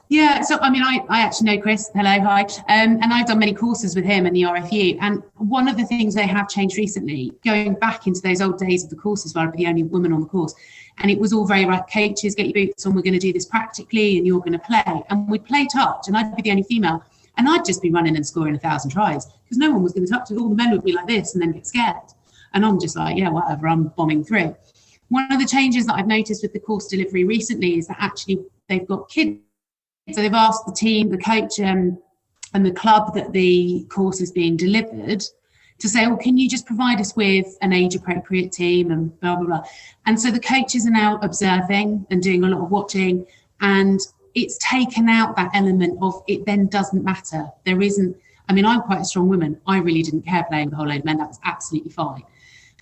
Yeah, so I mean, I actually know Chris. Hello, hi. And I've done many courses with him and the RFU. And one of the things they have changed recently, going back into those old days of the courses where I'd be the only woman on the course, and it was all very right, coaches, get your boots on, we're going to do this practically and you're going to play. And we'd play touch, and I'd be the only female. And I'd just be running and scoring 1,000 tries because no one was going to touch it. All the men would be like this and then get scared. And I'm just like, yeah, whatever, I'm bombing through. One of the changes that I've noticed with the course delivery recently is that actually they've got kids. So they've asked the team, the coach and the club that the course is being delivered to say, well, can you just provide us with an age appropriate team and blah, blah, blah. And so the coaches are now observing and doing a lot of watching, and it's taken out that element of it then doesn't matter. There isn't, I mean, I'm quite a strong woman. I really didn't care playing with a whole load of men. That was absolutely fine.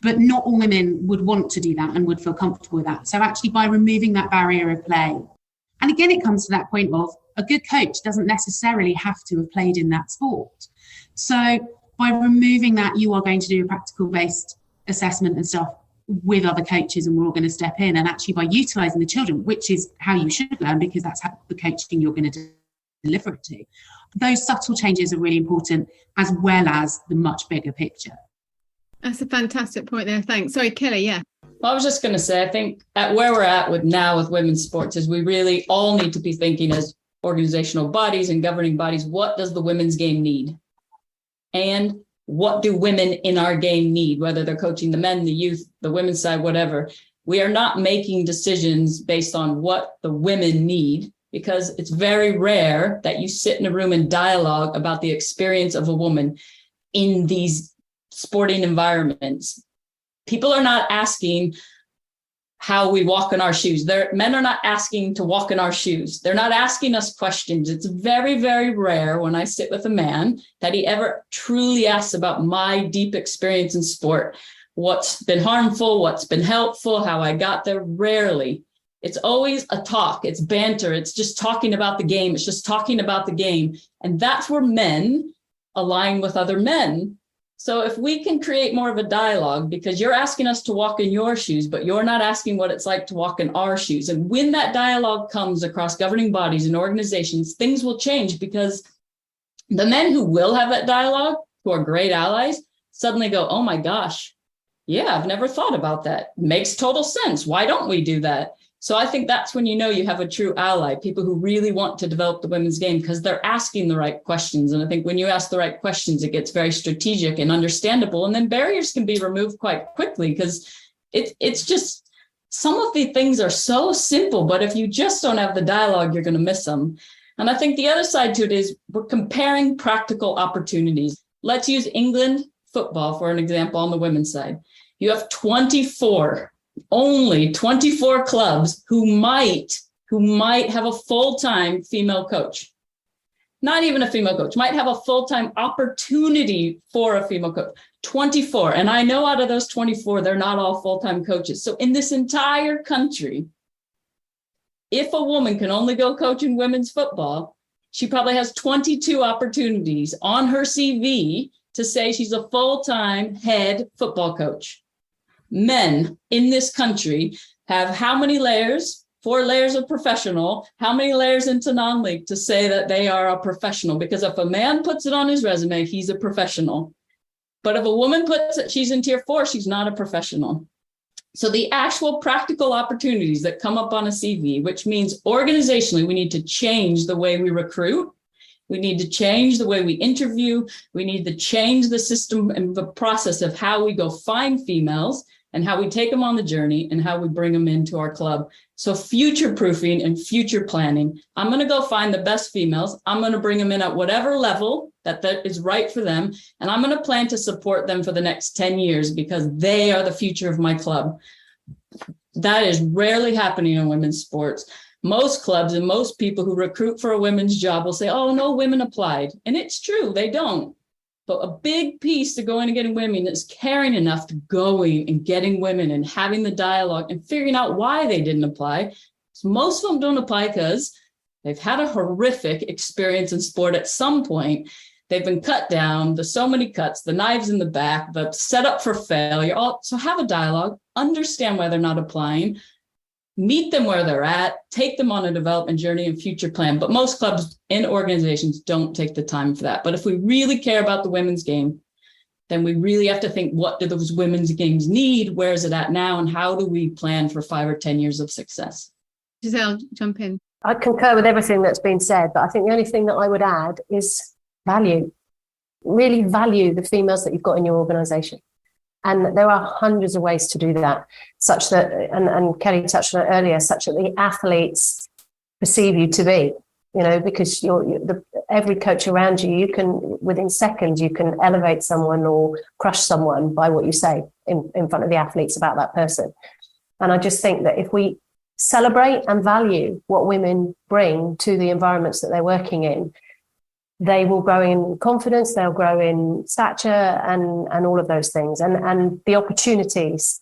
But not all women would want to do that and would feel comfortable with that. So actually by removing that barrier of play, and again, it comes to that point of a good coach doesn't necessarily have to have played in that sport. So by removing that, you are going to do a practical based assessment and stuff with other coaches, and we're all going to step in. And actually by utilising the children, which is how you should learn, because that's how the coaching you're going to deliver it to. Those subtle changes are really important, as well as the much bigger picture. That's a fantastic point there. Thanks. Sorry, Kelly, yeah. Well, I was just going to say, I think at where we're at with women's sports is we really all need to be thinking as organizational bodies and governing bodies, what does the women's game need? And what do women in our game need, whether they're coaching the men, the youth, the women's side, whatever. We are not making decisions based on what the women need, because it's very rare that you sit in a room and dialogue about the experience of a woman in these sporting environments. People are not asking how we walk in our shoes. Men are not asking to walk in our shoes. They're not asking us questions. It's very, very rare when I sit with a man that he ever truly asks about my deep experience in sport. What's been harmful, what's been helpful, how I got there. Rarely. It's always a talk. It's banter. It's just talking about the game. It's just talking about the game. And that's where men align with other men. So if we can create more of a dialogue, because you're asking us to walk in your shoes, but you're not asking what it's like to walk in our shoes. And when that dialogue comes across governing bodies and organizations, things will change, because the men who will have that dialogue, who are great allies, suddenly go, oh my gosh, yeah, I've never thought about that. Makes total sense. Why don't we do that? So I think that's when you know you have a true ally, people who really want to develop the women's game because they're asking the right questions. And I think when you ask the right questions, it gets very strategic and understandable. And then barriers can be removed quite quickly because it's just, some of the things are so simple, but if you just don't have the dialogue, you're going to miss them. And I think the other side to it is we're comparing practical opportunities. Let's use England football for an example on the women's side. You have only 24 clubs who might have a full-time female coach. Not even a female coach, might have a full-time opportunity for a female coach. 24. And I know out of those 24, they're not all full-time coaches. So in this entire country, if a woman can only go coach in women's football, she probably has 22 opportunities on her CV to say she's a full-time head football coach. Men in this country have how many layers? 4 layers of professional. How many layers into non-league to say that they are a professional? Because if a man puts it on his resume, he's a professional. But if a woman puts it, she's in tier 4, she's not a professional. So the actual practical opportunities that come up on a CV, which means organizationally, we need to change the way we recruit. We need to change the way we interview. We need to change the system and the process of how we go find females and how we take them on the journey and how we bring them into our club. So future proofing and future planning. I'm going to go find the best females. I'm going to bring them in at whatever level that is right for them. And I'm going to plan to support them for the next 10 years because they are the future of my club. That is rarely happening in women's sports. Most clubs and most people who recruit for a women's job will say, oh, no women applied. And it's true, they don't. But a big piece to going and getting women is caring enough to going and getting women and having the dialogue and figuring out why they didn't apply. So most of them don't apply because they've had a horrific experience in sport at some point. They've been cut down. There's so many cuts, the knives in the back, the setup for failure. So have a dialogue, understand why they're not applying, meet them where they're at, take them on a development journey and future plan. But most clubs and organizations don't take the time for that. But if we really care about the women's game, then we really have to think, what do those women's games need? Where is it at now? And how do we plan for 5 or 10 years of success? Giselle, jump in. I concur with everything that's been said, but I think the only thing that I would add is value. Really value the females that you've got in your organization. And there are hundreds of ways to do that, such that, and Kelly touched on it earlier, such that the athletes perceive you to be, because every coach around you, you can, within seconds, you can elevate someone or crush someone by what you say in front of the athletes about that person. And I just think that if we celebrate and value what women bring to the environments that they're working in, they will grow in confidence, they'll grow in stature and all of those things. And the opportunities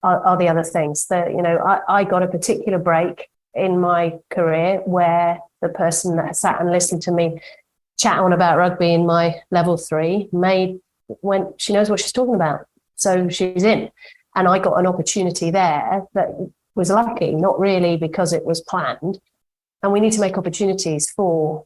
are the other things. I got a particular break in my career where the person that sat and listened to me chat on about rugby in my level 3 she knows what she's talking about. So she's in. And I got an opportunity there that was lucky, not really because it was planned. And we need to make opportunities for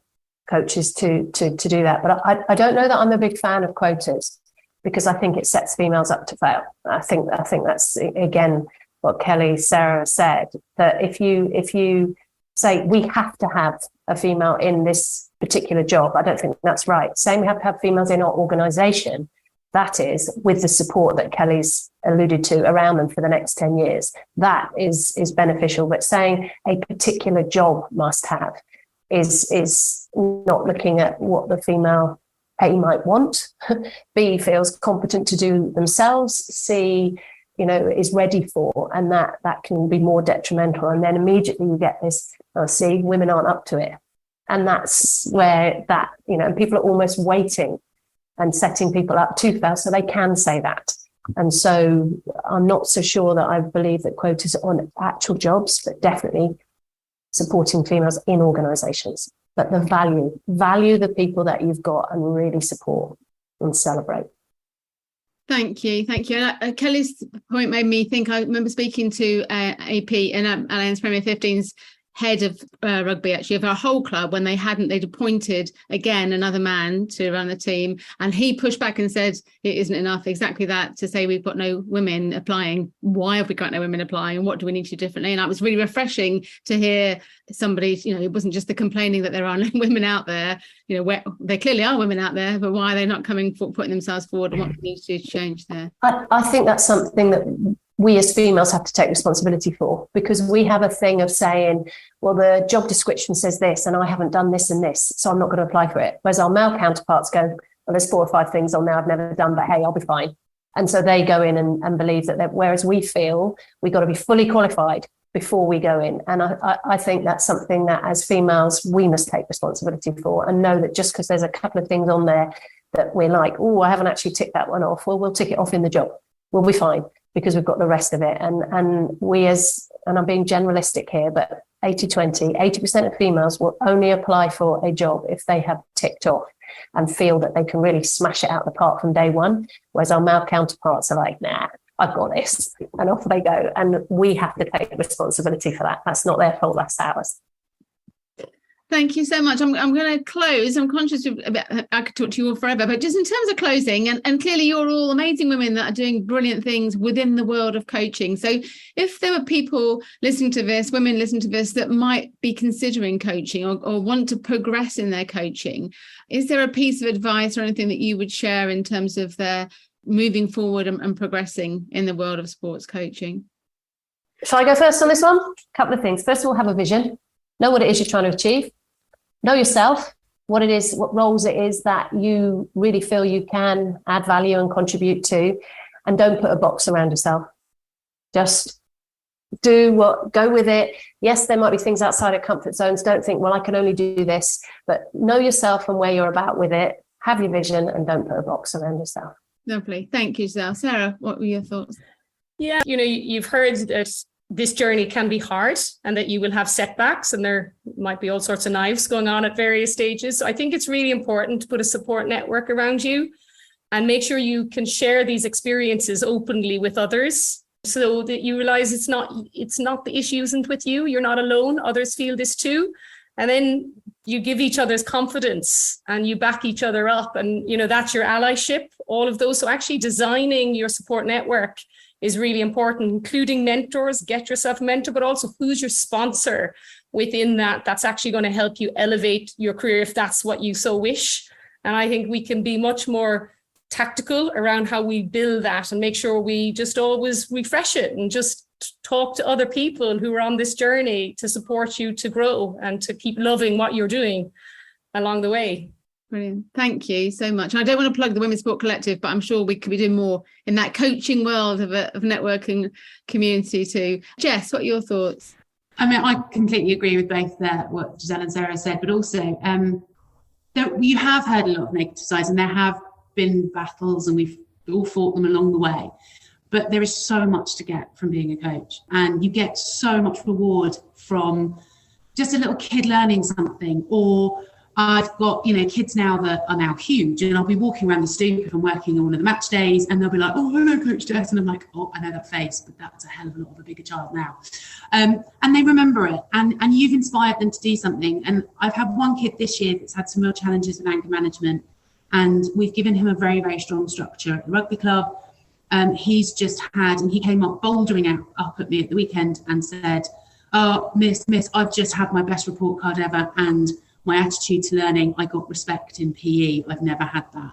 coaches to do that. But I don't know that I'm a big fan of quotas because I think it sets females up to fail. I think that's, again, what Kelly, Sarah said, that if you say we have to have a female in this particular job, I don't think that's right. Saying we have to have females in our organisation, that is, with the support that Kelly's alluded to around them for the next 10 years, that is beneficial. But saying a particular job must have is not looking at what the female A might want, B feels competent to do themselves, C, is ready for, and that can be more detrimental. And then immediately you get this, see, women aren't up to it. And that's where that, and people are almost waiting and setting people up to fail so they can say that. And so I'm not so sure that I believe that quotas are on actual jobs, but definitely supporting females in organisations. But the value the people that you've got and really support and celebrate. Thank you. And Kelly's point made me think, I remember speaking to AP and Alliance Premier 15's head of rugby, actually, of our whole club, when they'd appointed again another man to run the team, and he pushed back and said it isn't enough, exactly that, to say we've got no women applying. Why have we got no women applying, and what do we need to do differently? And that was really refreshing to hear somebody, it wasn't just the complaining that there are no women out there, where there clearly are women out there, but why are they not putting themselves forward, and what needs to change there? I think that's something that we as females have to take responsibility for, because we have a thing of saying, well, the job description says this and I haven't done this and this, so I'm not going to apply for it. Whereas our male counterparts go, well, there's 4 or 5 things on there I've never done, but hey, I'll be fine. And so they go in and believe that, whereas we feel we've got to be fully qualified before we go in. And I think that's something that as females, we must take responsibility for, and know that just because there's a couple of things on there that we're like, oh, I haven't actually ticked that one off, well, we'll tick it off in the job. We'll be fine, because we've got the rest of it. And we and I'm being generalistic here, but 80% of females will only apply for a job if they have ticked off and feel that they can really smash it out the park from day one. Whereas our male counterparts are like, nah, I've got this. And off they go. And we have to take responsibility for that. That's not their fault, that's ours. Thank you so much. I'm going to close. I'm conscious I could talk to you all forever, but just in terms of closing, and clearly you're all amazing women that are doing brilliant things within the world of coaching. So if there were people listening to this, women listening to this, that might be considering coaching or want to progress in their coaching, is there a piece of advice or anything that you would share in terms of their moving forward and progressing in the world of sports coaching? Shall I go first on this one? A couple of things. First of all, have a vision. Know what it is you're trying to achieve. Know yourself, what it is, what roles it is that you really feel you can add value and contribute to, and don't put a box around yourself. Just go with it. Yes, there might be things outside of comfort zones. Don't think, well, I can only do this, but know yourself and where you're about with it. Have your vision and don't put a box around yourself. Lovely. Thank you, Giselle. Sarah, what were your thoughts? Yeah, you've heard that this journey can be hard and that you will have setbacks, and there might be all sorts of knives going on at various stages. So I think it's really important to put a support network around you and make sure you can share these experiences openly with others, so that you realize it's not the issue isn't with you. You're not alone. Others feel this too. And then you give each other's confidence and you back each other up, and that's your allyship, all of those. So actually designing your support network is really important, including mentors. Get yourself a mentor, but also who's your sponsor within that. That's actually going to help you elevate your career if that's what you so wish. And I think we can be much more tactical around how we build that and make sure we just always refresh it and just talk to other people who are on this journey to support you to grow and to keep loving what you're doing along the way. Brilliant. Thank you so much. I don't want to plug the Women's Sport Collective, but I'm sure we could be doing more in that coaching world of networking community too. Jess, what are your thoughts? I mean, I completely agree with both what Giselle and Sarah said, but also you have heard a lot of negative sides, and there have been battles, and we've all fought them along the way. But there is so much to get from being a coach, and you get so much reward from just a little kid learning something. Or I've got, kids now that are now huge, and I'll be walking around the stoop if I'm working on one of the match days, and they'll be like, oh, hello, Coach Jess. And I'm like, oh, I know that face, but that's a hell of a lot of a bigger child now. And they remember it, and you've inspired them to do something. And I've had one kid this year that's had some real challenges with anger management, and we've given him a very, very strong structure at the rugby club. He's just had, and he came up bouldering up at me at the weekend and said, oh, miss, I've just had my best report card ever, and my attitude to learning, I got respect in PE. I've never had that.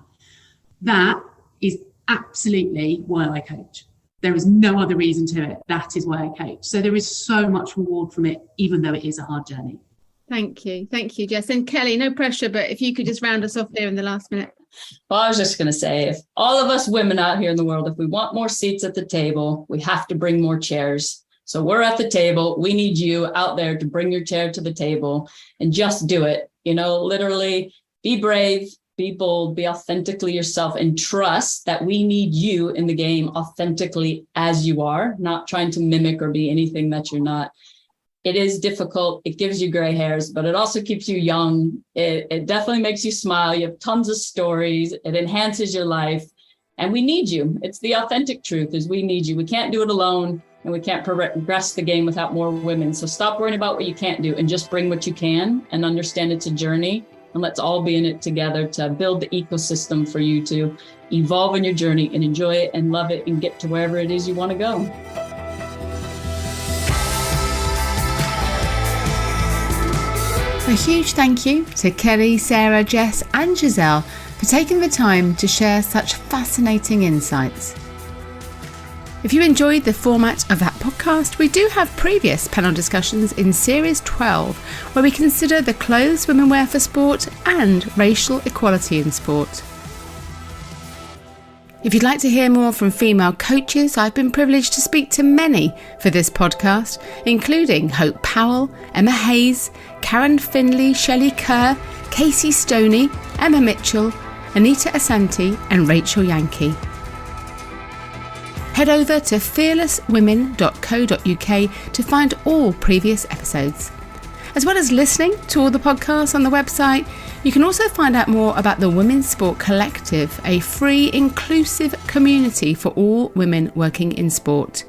That is absolutely why I coach. There is no other reason to it. That is why I coach. So there is so much reward from it, even though it is a hard journey. Thank you, Jess. And Kelly, no pressure, but if you could just round us off there in the last minute. Well, I was just going to say, if all of us women out here in the world, if we want more seats at the table, we have to bring more chairs. So we're at the table. We need you out there to bring your chair to the table and just do it. Literally be brave, be bold, be authentically yourself, and trust that we need you in the game authentically as you are, not trying to mimic or be anything that you're not. It is difficult. It gives you gray hairs, but it also keeps you young. It definitely makes you smile. You have tons of stories. It enhances your life. And we need you. It's the authentic truth is we need you. We can't do it alone. and we can't progress the game without more women. So stop worrying about what you can't do and just bring what you can, and understand it's a journey, and let's all be in it together to build the ecosystem for you to evolve in your journey and enjoy it and love it and get to wherever it is you want to go. A huge thank you to Kelly, Sarah, Jess and Giselle for taking the time to share such fascinating insights. If you enjoyed the format of that podcast, we do have previous panel discussions in Series 12, where we consider the clothes women wear for sport and racial equality in sport. If you'd like to hear more from female coaches, I've been privileged to speak to many for this podcast, including Hope Powell, Emma Hayes, Karen Finley, Shelley Kerr, Casey Stoney, Emma Mitchell, Anita Asante and Rachel Yankee. Head over to fearlesswomen.co.uk to find all previous episodes. As well as listening to all the podcasts on the website, you can also find out more about the Women's Sport Collective, a free, inclusive community for all women working in sport.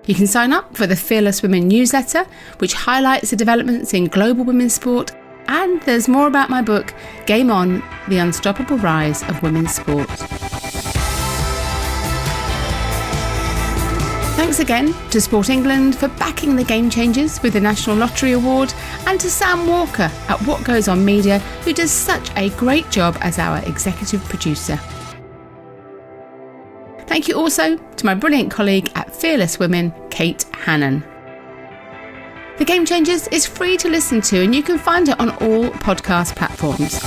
You can sign up for the Fearless Women newsletter, which highlights the developments in global women's sport, and there's more about my book, Game On, The Unstoppable Rise of Women's Sport. Thanks again to Sport England for backing the Game Changers with the National Lottery Award, and to Sam Walker at What Goes On Media, who does such a great job as our executive producer. Thank you also to my brilliant colleague at Fearless Women, Kate Hannon. The Game Changers is free to listen to, and you can find it on all podcast platforms.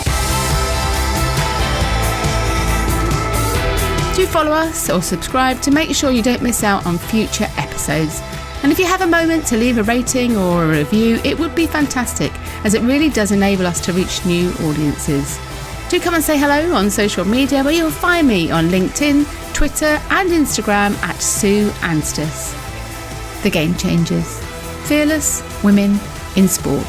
Do follow us or subscribe to make sure you don't miss out on future episodes. And if you have a moment to leave a rating or a review, it would be fantastic, as it really does enable us to reach new audiences. Do come and say hello on social media, where you'll find me on LinkedIn, Twitter and Instagram at Sue Anstis. The Game Changers. Fearless Women in Sport.